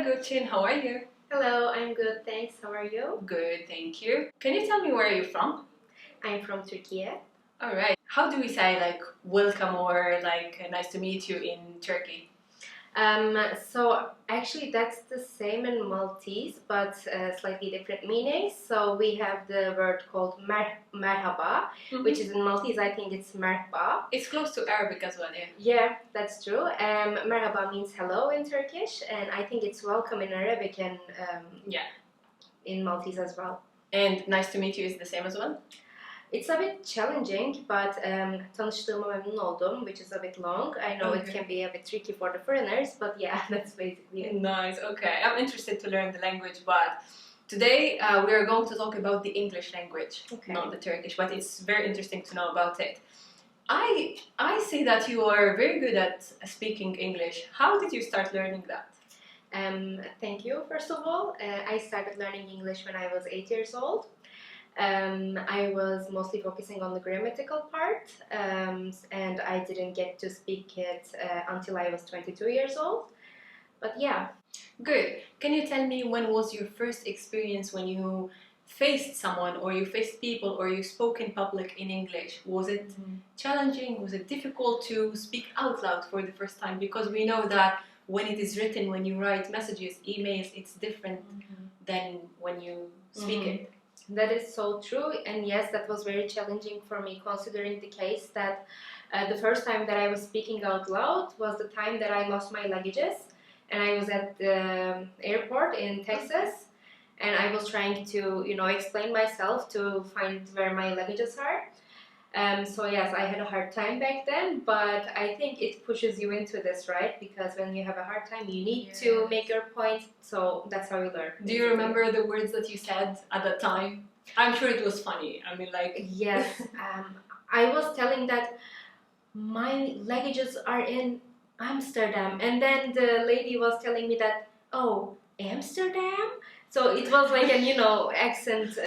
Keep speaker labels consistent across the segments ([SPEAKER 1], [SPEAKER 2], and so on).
[SPEAKER 1] Gulçin, how are you?
[SPEAKER 2] Hello, I'm good, thanks. How are you?
[SPEAKER 1] Good, thank you. Can you tell me where are you from?
[SPEAKER 2] I'm from Turkey.
[SPEAKER 1] Alright. How do we say like welcome or like nice to meet you in Turkey?
[SPEAKER 2] So actually that's the same in Maltese, but slightly different meanings. So we have the word called merhaba, which is in Maltese, I think it's merhaba.
[SPEAKER 1] It's close to Arabic as well, yeah.
[SPEAKER 2] Yeah, that's true. Merhaba means hello in Turkish, and I think it's welcome in Arabic and in Maltese as well.
[SPEAKER 1] And nice to meet you is the same as well?
[SPEAKER 2] It's a bit challenging, but tanıştığıma memnun oldum, which is a bit long. I know it can be a bit tricky for the foreigners, but yeah, that's basically it.
[SPEAKER 1] Nice, okay. I'm interested to learn the language, but today we are going to talk about the English language, not the Turkish, but it's very interesting to know about it. I see that you are very good at speaking English. How did you start learning that?
[SPEAKER 2] Thank you, first of all. I started learning English when I was 8 years old. I was mostly focusing on the grammatical part, and I didn't get to speak it until I was 22 years old. But yeah.
[SPEAKER 1] Good. Can you tell me when was your first experience when you faced someone or you faced people or you spoke in public in English? Was it challenging? Was it difficult to speak out loud for the first time? Because we know that when it is written, when you write messages, emails, it's different than when you speak it.
[SPEAKER 2] That is so true, and yes, that was very challenging for me, considering the case that the first time that I was speaking out loud was the time that I lost my luggages, and I was at the airport in Texas, and I was trying to, explain myself to find where my luggages are. So yes, I had a hard time back then, but I think it pushes you into this, right? Because when you have a hard time, you need to make your point, so that's how you learn.
[SPEAKER 1] Do you remember the words that you said at that time? I'm sure it was funny. I mean, like...
[SPEAKER 2] Yes, I was telling that my luggages are in Amsterdam, and then the lady was telling me that, oh, Amsterdam? So it was like an, accent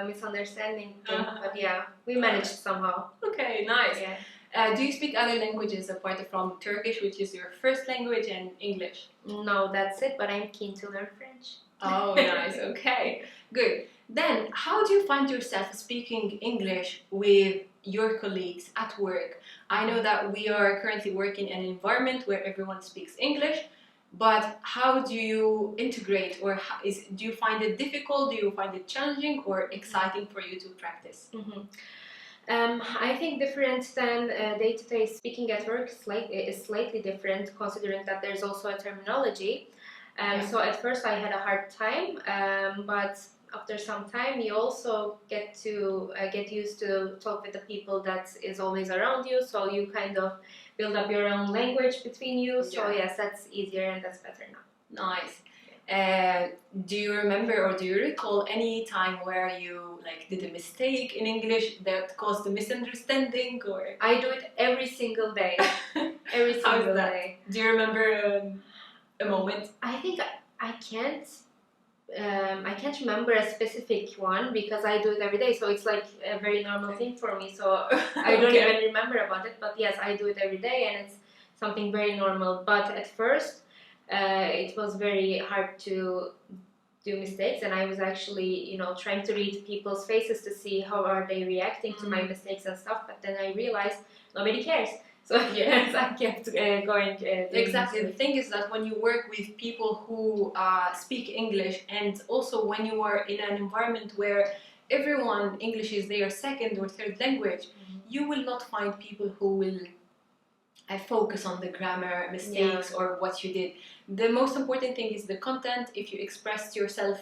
[SPEAKER 2] misunderstanding thing, but yeah, we managed somehow.
[SPEAKER 1] Okay, nice.
[SPEAKER 2] Yeah.
[SPEAKER 1] Do you speak other languages apart from Turkish, which is your first language, and English?
[SPEAKER 2] No, that's it, but I'm keen to learn French.
[SPEAKER 1] Oh, nice, okay, good. Then, how do you find yourself speaking English with your colleagues at work? I know that we are currently working in an environment where everyone speaks English, but how do you integrate, or do you find it difficult, do you find it challenging or exciting for you to practice?
[SPEAKER 2] I think different than day-to-day speaking at work is slightly different, considering that there's also a terminology. So at first I had a hard time, but after some time you also get used to talk with the people that is always around you, so you kind of build up your own language between you. So yes, that's easier and that's better now.
[SPEAKER 1] Nice. Do you remember or do you recall any time where you did a mistake in English that caused a misunderstanding? Or
[SPEAKER 2] I do it every single day. Every single day.
[SPEAKER 1] Do you remember a moment?
[SPEAKER 2] I think I can't remember a specific one because I do it every day, so it's like a very normal thing for me, so I don't even remember about it, but yes, I do it every day and it's something very normal. But at first it was very hard to do mistakes, and I was actually trying to read people's faces to see how are they reacting to my mistakes and stuff, but then I realized nobody cares. So yes, I kept going.
[SPEAKER 1] Exactly. The thing is that when you work with people who speak English, and also when you are in an environment where everyone English is their second or third language, you will not find people who will focus on the grammar mistakes or what you did. The most important thing is the content. If you expressed yourself,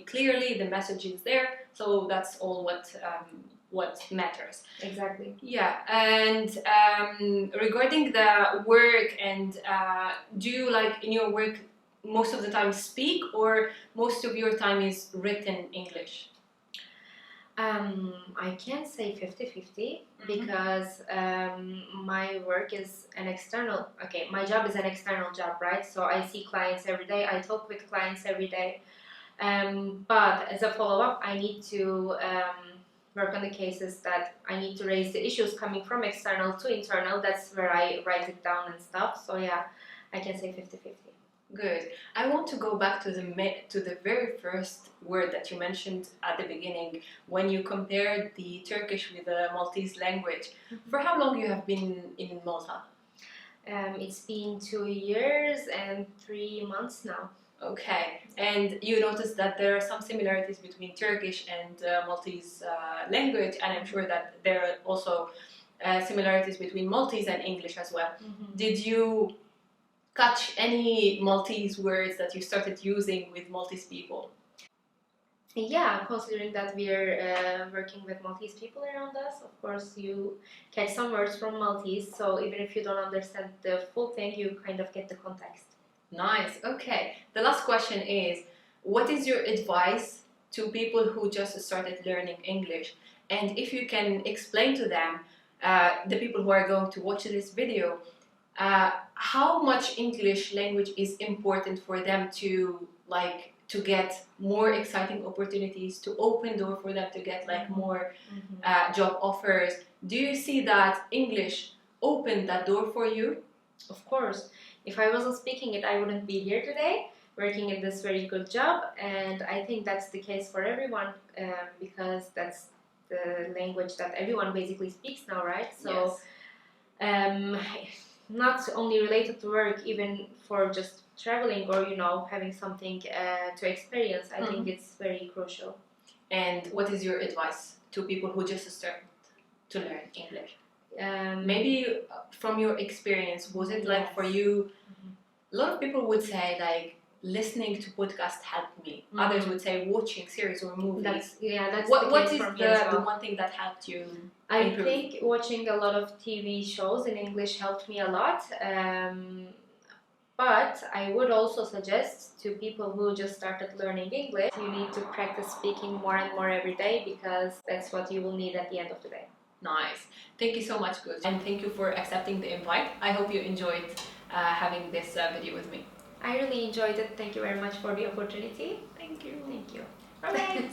[SPEAKER 1] clearly, the message is there. So that's all what matters.
[SPEAKER 2] Exactly.
[SPEAKER 1] Yeah, and regarding the work, and do you in your work most of the time speak, or most of your time is written English?
[SPEAKER 2] I can't say 50-50 because my work is an external, my job is an external job, right? So I see clients every day, I talk with clients every day, but as a follow-up I need to work on the cases that I need to raise the issues coming from external to internal. That's where I write it down and stuff. So yeah, I can say 50-50.
[SPEAKER 1] Good. I want to go back to the very first word that you mentioned at the beginning when you compared the Turkish with the Maltese language. For how long you have been in Malta?
[SPEAKER 2] It's been 2 years and 3 months now.
[SPEAKER 1] Okay, and you noticed that there are some similarities between Turkish and Maltese language, and I'm sure that there are also similarities between Maltese and English as well. Did you catch any Maltese words that you started using with Maltese people?
[SPEAKER 2] Yeah, considering that we're working with Maltese people around us, of course you catch some words from Maltese, so even if you don't understand the full thing, you kind of get the context.
[SPEAKER 1] Nice. Okay. The last question is, what is your advice to people who just started learning English? And if you can explain to them, the people who are going to watch this video, how much English language is important for them to get more exciting opportunities, to open door for them to get more job offers. Do you see that English opened that door for you?
[SPEAKER 2] Of course. If I wasn't speaking it, I wouldn't be here today, working in this very good job, and I think that's the case for everyone, because that's the language that everyone basically speaks now, right? So, not only related to work, even for just traveling or having something to experience, I think it's very crucial.
[SPEAKER 1] And what is your advice to people who just start to learn English? Maybe from your experience, was it like for you? A lot of people would say listening to podcasts helped me. Others would say watching series or movies.
[SPEAKER 2] That's
[SPEAKER 1] what is the one thing that helped you?
[SPEAKER 2] I think watching a lot of TV shows in English helped me a lot. But I would also suggest to people who just started learning English, you need to practice speaking more and more every day, because that's what you will need at the end of the day.
[SPEAKER 1] Nice. Thank you so much, Gulçin. And thank you for accepting the invite. I hope you enjoyed having this video with me.
[SPEAKER 2] I really enjoyed it. Thank you very much for the opportunity.
[SPEAKER 1] Thank you.
[SPEAKER 2] Thank you.
[SPEAKER 1] Bye.